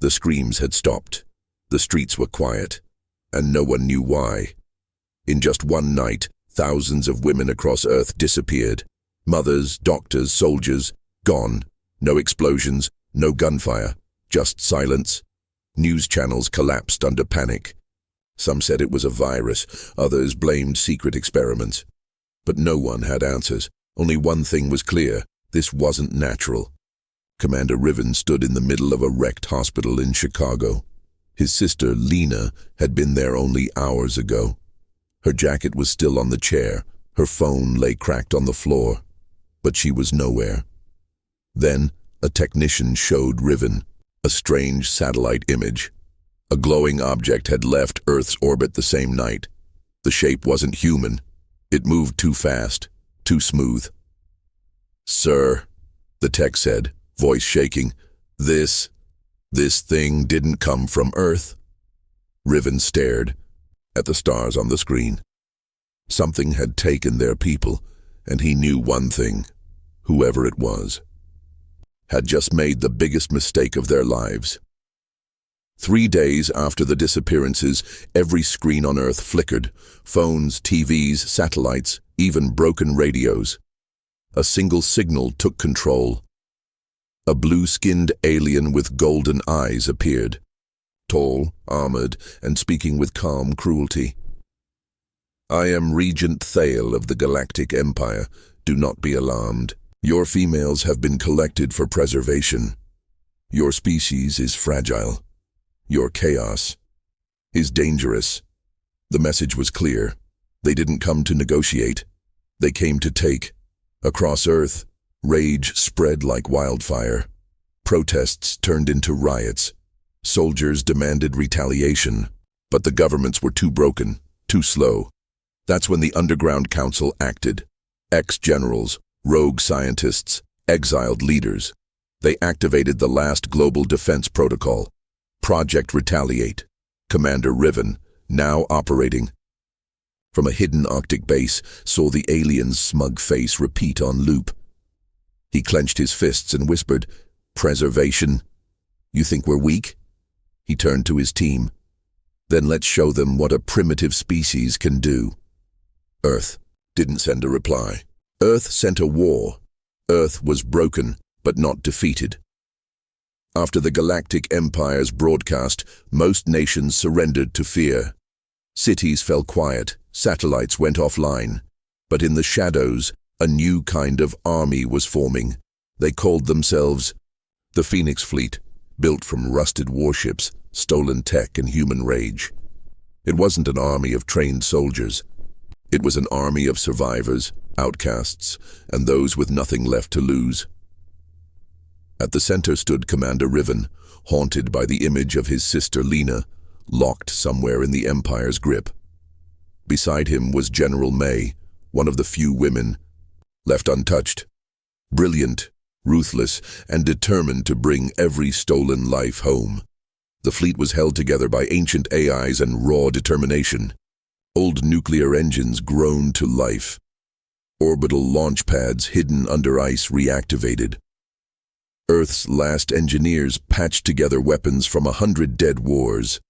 The screams had stopped. The streets were quiet, and no one knew why. In just one night, thousands of women across Earth disappeared. Mothers, doctors, soldiers, gone. No explosions, no gunfire, just silence. News channels collapsed under panic. Some said it was a virus, others blamed secret experiments. But no one had answers. Only one thing was clear: this wasn't natural. Commander Riven stood in the middle of a wrecked hospital in Chicago. His sister, Lena, had been there only hours ago. Her jacket was still on the chair. Her phone lay cracked on the floor. But she was nowhere. Then, a technician showed Riven a strange satellite image. A glowing object had left Earth's orbit the same night. The shape wasn't human. It moved too fast, too smooth. "Sir," the tech said, voice shaking, This thing didn't come from Earth." Riven stared at the stars on the screen. Something had taken their people, and he knew one thing: whoever it was had just made the biggest mistake of their lives. 3 days after the disappearances, every screen on Earth flickered. Phones, TVs, satellites, even broken radios. A single signal took control. A blue-skinned alien with golden eyes appeared. Tall, armored, and speaking with calm cruelty. "I am Regent Thale of the Galactic Empire. Do not be alarmed. Your females have been collected for preservation. Your species is fragile. Your chaos is dangerous." The message was clear. They didn't come to negotiate. They came to take. Across Earth, rage spread like wildfire. Protests turned into riots. Soldiers demanded retaliation, but the governments were too broken, too slow. That's when the Underground Council acted. Ex-generals, rogue scientists, exiled leaders. They activated the last global defense protocol, Project Retaliate. Commander Riven, now operating from a hidden Arctic base, saw the alien's smug face repeat on loop. He clenched his fists and whispered, "Preservation? You think we're weak?" He turned to his team. "Then let's show them what a primitive species can do." Earth didn't send a reply. Earth sent a war. Earth was broken, but not defeated. After the Galactic Empire's broadcast, most nations surrendered to fear. Cities fell quiet, satellites went offline. But in the shadows, a new kind of army was forming. They called themselves the Phoenix Fleet, built from rusted warships, stolen tech, and human rage. It wasn't an army of trained soldiers. It was an army of survivors, outcasts, and those with nothing left to lose. At the center stood Commander Riven, haunted by the image of his sister Lena, locked somewhere in the Empire's grip. Beside him was General May, one of the few women left untouched. Brilliant, ruthless, and determined to bring every stolen life home. The fleet was held together by ancient AIs and raw determination. Old nuclear engines groaned to life. Orbital launch pads hidden under ice reactivated. Earth's last engineers patched together weapons from 100 dead wars.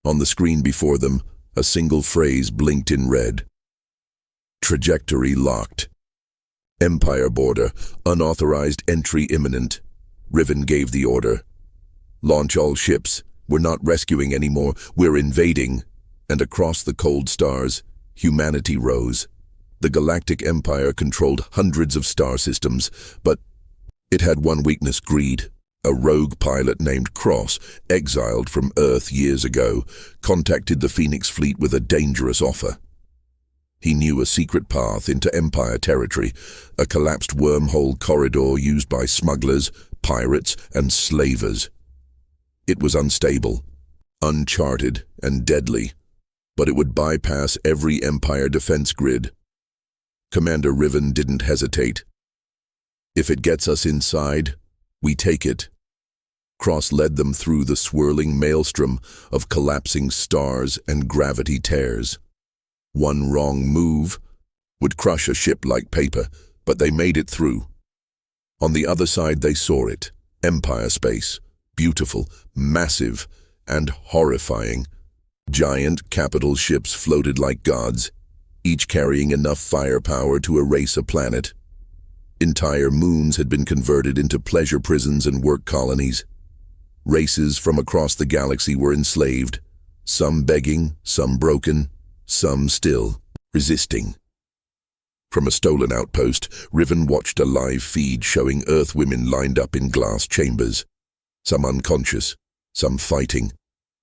On the screen before them, a single phrase blinked in red. "Trajectory locked. Empire border, unauthorized entry imminent." Riven gave the order. "Launch all ships. We're not rescuing anymore, we're invading." And across the cold stars, humanity rose. The Galactic Empire controlled hundreds of star systems, but it had one weakness: greed. A rogue pilot named Cross, exiled from Earth years ago, contacted the Phoenix Fleet with a dangerous offer. He knew a secret path into Empire territory, a collapsed wormhole corridor used by smugglers, pirates, and slavers. It was unstable, uncharted, and deadly, but it would bypass every Empire defense grid. Commander Riven didn't hesitate. "If it gets us inside, we take it." Cross led them through the swirling maelstrom of collapsing stars and gravity tears. One wrong move would crush a ship like paper, but they made it through. On the other side they saw it, Empire space, beautiful, massive, and horrifying. Giant capital ships floated like gods, each carrying enough firepower to erase a planet. Entire moons had been converted into pleasure prisons and work colonies. Races from across the galaxy were enslaved, some begging, some broken, some still resisting. From a stolen outpost, Riven watched a live feed showing Earth women lined up in glass chambers, some unconscious, some fighting,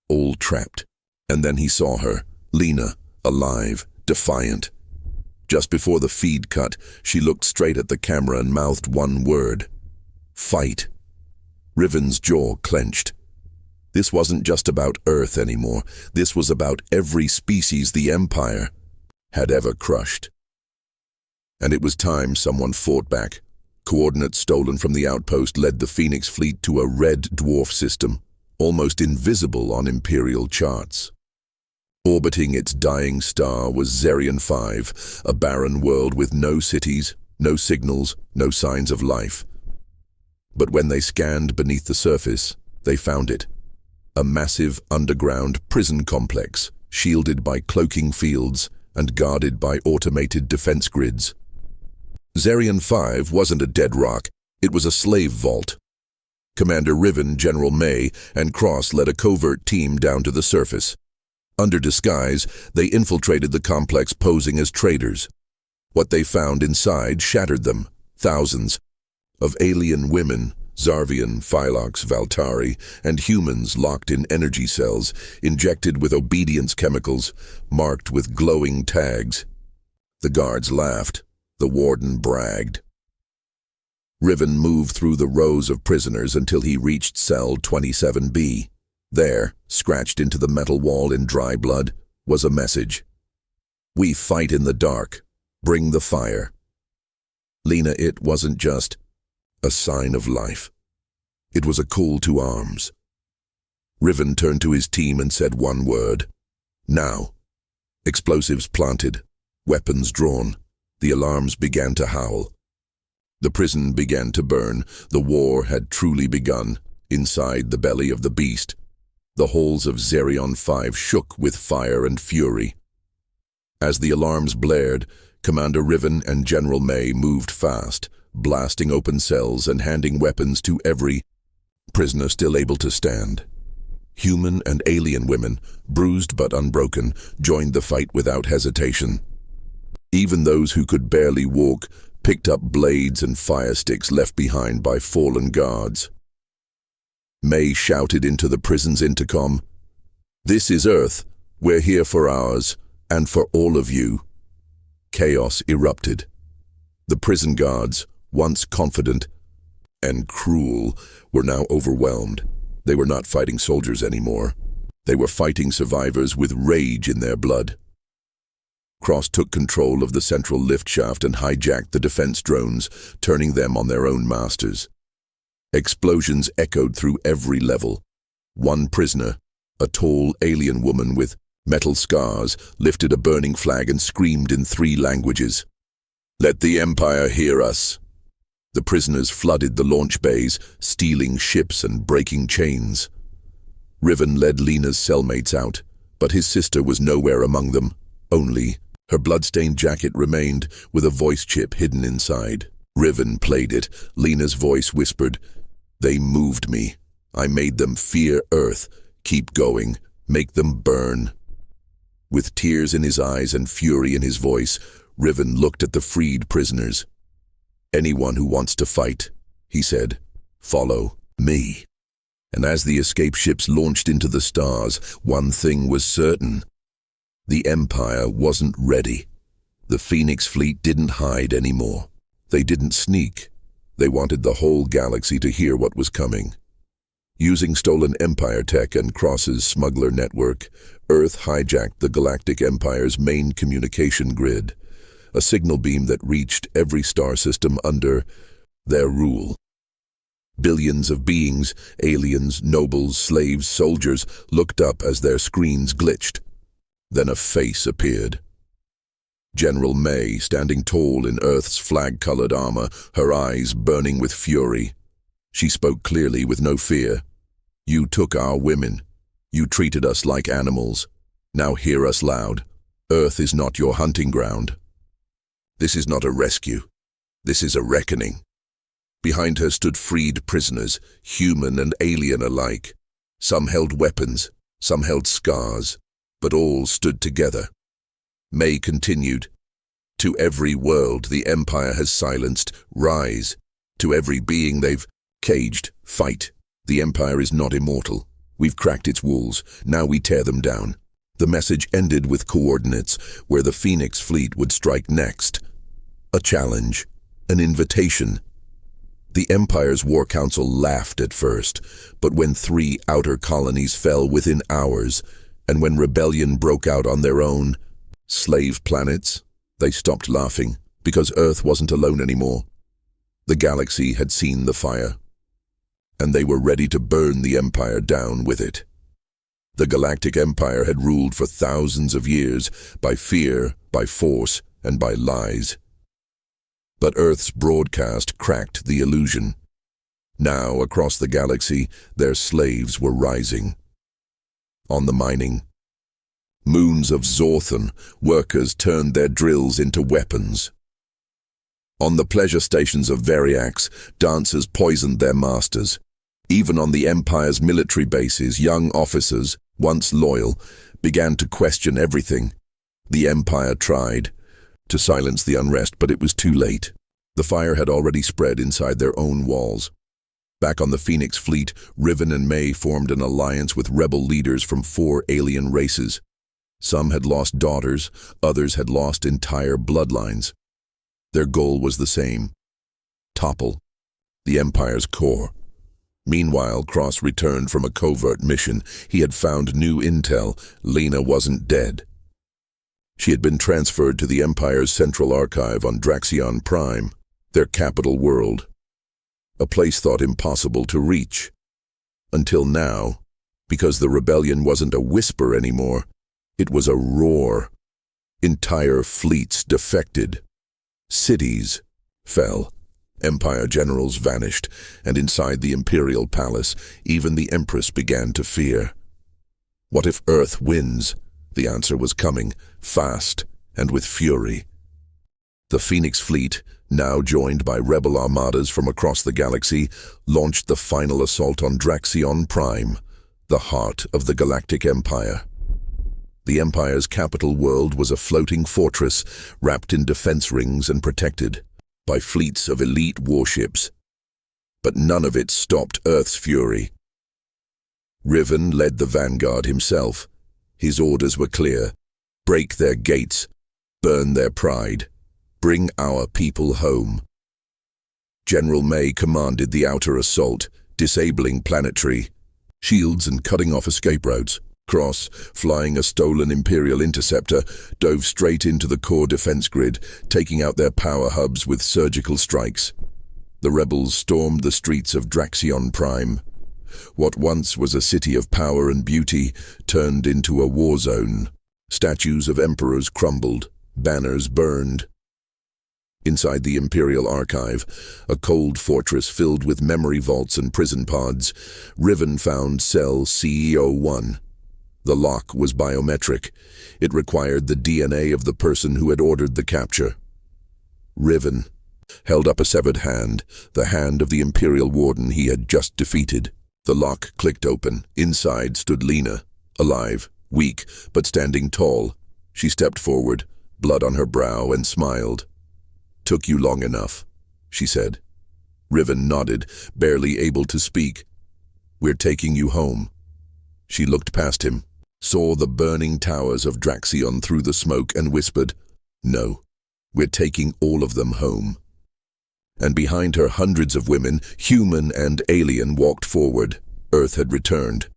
all trapped. And then he saw her, Lena, alive, defiant. Just before the feed cut, she looked straight at the camera and mouthed one word: fight. Riven's jaw clenched. This wasn't just about Earth anymore. This was about every species the Empire had ever crushed. And it was time someone fought back. Coordinates stolen from the outpost led the Phoenix fleet to a red dwarf system, almost invisible on Imperial charts. Orbiting its dying star was Zerion 5, a barren world with no cities, no signals, no signs of life. But when they scanned beneath the surface, they found it. A massive underground prison complex, shielded by cloaking fields and guarded by automated defense grids. Zerion 5 wasn't a dead rock, it was a slave vault. Commander Riven, General May, and Cross led a covert team down to the surface. Under disguise, they infiltrated the complex posing as traders. What they found inside shattered them. Thousands of alien women, Zarvian, Phylox, Valtari, and humans locked in energy cells, injected with obedience chemicals, marked with glowing tags. The guards laughed. The warden bragged. Riven moved through the rows of prisoners until he reached cell 27B. There, scratched into the metal wall in dry blood, was a message. "We fight in the dark. Bring the fire." Lena, it wasn't just a sign of life. It was a call to arms. Riven turned to his team and said one word: now. Explosives planted, weapons drawn. The alarms began to howl. The prison began to burn. The war had truly begun, inside the belly of the beast. The halls of Zerion 5 shook with fire and fury. As the alarms blared, Commander Riven and General May moved fast, blasting open cells and handing weapons to every prisoner still able to stand. Human and alien women, bruised but unbroken, joined the fight without hesitation. Even those who could barely walk picked up blades and fire sticks left behind by fallen guards. May shouted into the prison's intercom, "This is Earth. We're here for ours, and for all of you." Chaos erupted. The prison guards, once confident and cruel, were now overwhelmed. They were not fighting soldiers anymore. They were fighting survivors with rage in their blood. Cross took control of the central lift shaft and hijacked the defense drones, turning them on their own masters. Explosions echoed through every level. One prisoner, a tall alien woman with metal scars, lifted a burning flag and screamed in 3 languages. "Let the Empire hear us." The prisoners flooded the launch bays, stealing ships and breaking chains. Riven led Lena's cellmates out, but his sister was nowhere among them. Only her bloodstained jacket remained, with a voice chip hidden inside. Riven played it. Lena's voice whispered, "They moved me. I made them fear Earth. Keep going. Make them burn." With tears in his eyes and fury in his voice, Riven looked at the freed prisoners. "Anyone who wants to fight," he said, "follow me." And as the escape ships launched into the stars, one thing was certain. The Empire wasn't ready. The Phoenix fleet didn't hide anymore. They didn't sneak. They wanted the whole galaxy to hear what was coming. Using stolen Empire tech and Cross's smuggler network, Earth hijacked the Galactic Empire's main communication grid, a signal beam that reached every star system under their rule. Billions of beings, aliens, nobles, slaves, soldiers, looked up as their screens glitched. Then a face appeared. General May, standing tall in Earth's flag-colored armor, her eyes burning with fury. She spoke clearly with no fear. You took our women. You treated us like animals. Now hear us loud. Earth is not your hunting ground. This is not a rescue. This is a reckoning. Behind her stood freed prisoners, human and alien alike. Some held weapons, some held scars, but all stood together. May continued. To every world the Empire has silenced, rise. To every being they've caged, fight. The Empire is not immortal. We've cracked its walls, now we tear them down. The message ended with coordinates where the Phoenix fleet would strike next. A challenge, an invitation. The Empire's War Council laughed at first, but when 3 outer colonies fell within hours, and when rebellion broke out on their own slave planets, they stopped laughing, because Earth wasn't alone anymore. The galaxy had seen the fire, and they were ready to burn the Empire down with it. The Galactic Empire had ruled for thousands of years, by fear, by force, and by lies. But Earth's broadcast cracked the illusion. Now, across the galaxy, their slaves were rising. On the mining moons of Zorthan, workers turned their drills into weapons. On the pleasure stations of Variax, dancers poisoned their masters. Even on the Empire's military bases, young officers, once loyal, began to question everything. The Empire tried to silence the unrest, but it was too late. The fire had already spread inside their own walls. Back on the Phoenix fleet, Riven and May formed an alliance with rebel leaders from 4 alien races. Some had lost daughters, others had lost entire bloodlines. Their goal was the same: topple the Empire's core. Meanwhile, Cross returned from a covert mission. He had found new intel. Lena wasn't dead. She had been transferred to the Empire's central archive on Draxion Prime, their capital world. A place thought impossible to reach. Until now, because the rebellion wasn't a whisper anymore, it was a roar. Entire fleets defected. Cities fell. Empire generals vanished, and inside the Imperial Palace, even the Empress began to fear. What if Earth wins? The answer was coming, fast and with fury. The Phoenix fleet, now joined by rebel armadas from across the galaxy, launched the final assault on Draxion Prime, the heart of the Galactic Empire. The Empire's capital world was a floating fortress, wrapped in defense rings and protected by fleets of elite warships. But none of it stopped Earth's fury. Riven led the vanguard himself. His orders were clear: break their gates, burn their pride, bring our people home. General May commanded the outer assault, disabling planetary shields and cutting off escape routes. Cross, flying a stolen Imperial interceptor, dove straight into the core defense grid, taking out their power hubs with surgical strikes. The rebels stormed the streets of Draxion Prime. What once was a city of power and beauty turned into a war zone. Statues of emperors crumbled, banners burned. Inside the Imperial Archive, a cold fortress filled with memory vaults and prison pods, Riven found Cell CEO-1. The lock was biometric. It required the DNA of the person who had ordered the capture. Riven held up a severed hand, the hand of the Imperial Warden he had just defeated. The lock clicked open. Inside stood Lena, alive, weak, but standing tall. She stepped forward, blood on her brow, and smiled. "Took you long enough," she said. Riven nodded, barely able to speak. "We're taking you home." She looked past him, saw the burning towers of Draxion through the smoke, and whispered, "No, we're taking all of them home." And behind her, hundreds of women, human and alien, walked forward. Earth had returned.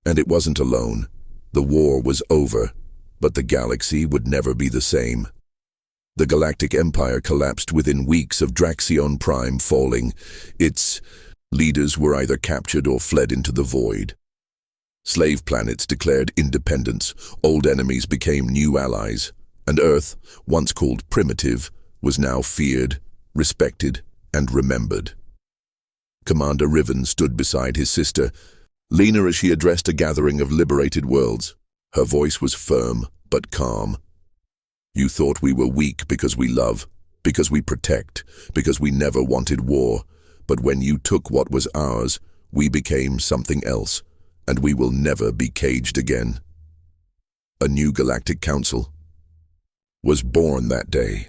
And it wasn't alone. The war was over, but the galaxy would never be the same. The Galactic Empire collapsed within weeks of Draxion Prime falling. Its leaders were either captured or fled into the void. Slave planets declared independence, old enemies became new allies, and Earth, once called primitive, was now feared, respected, and remembered. Commander Riven stood beside his sister, Lena, as she addressed a gathering of liberated worlds. Her voice was firm but calm. You thought we were weak because we love, because we protect, because we never wanted war. But when you took what was ours, we became something else, and we will never be caged again. A new Galactic Council was born that day.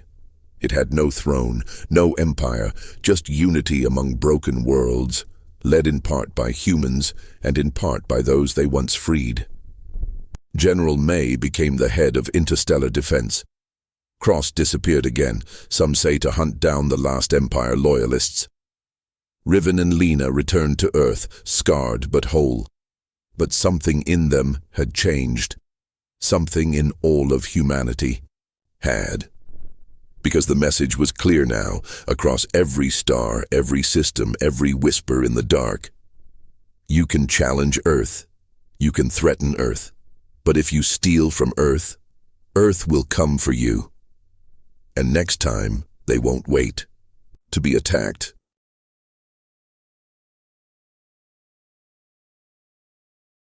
It had no throne, no empire, just unity among broken worlds, led in part by humans and in part by those they once freed. General May became the head of interstellar defense. Cross disappeared again, some say to hunt down the last Empire loyalists. Riven and Lena returned to Earth, scarred but whole. But something in them had changed. Something in all of humanity had. Because the message was clear now, across every star, every system, every whisper in the dark. You can challenge Earth. You can threaten Earth. But if you steal from Earth, Earth will come for you. And next time, they won't wait. To be attacked,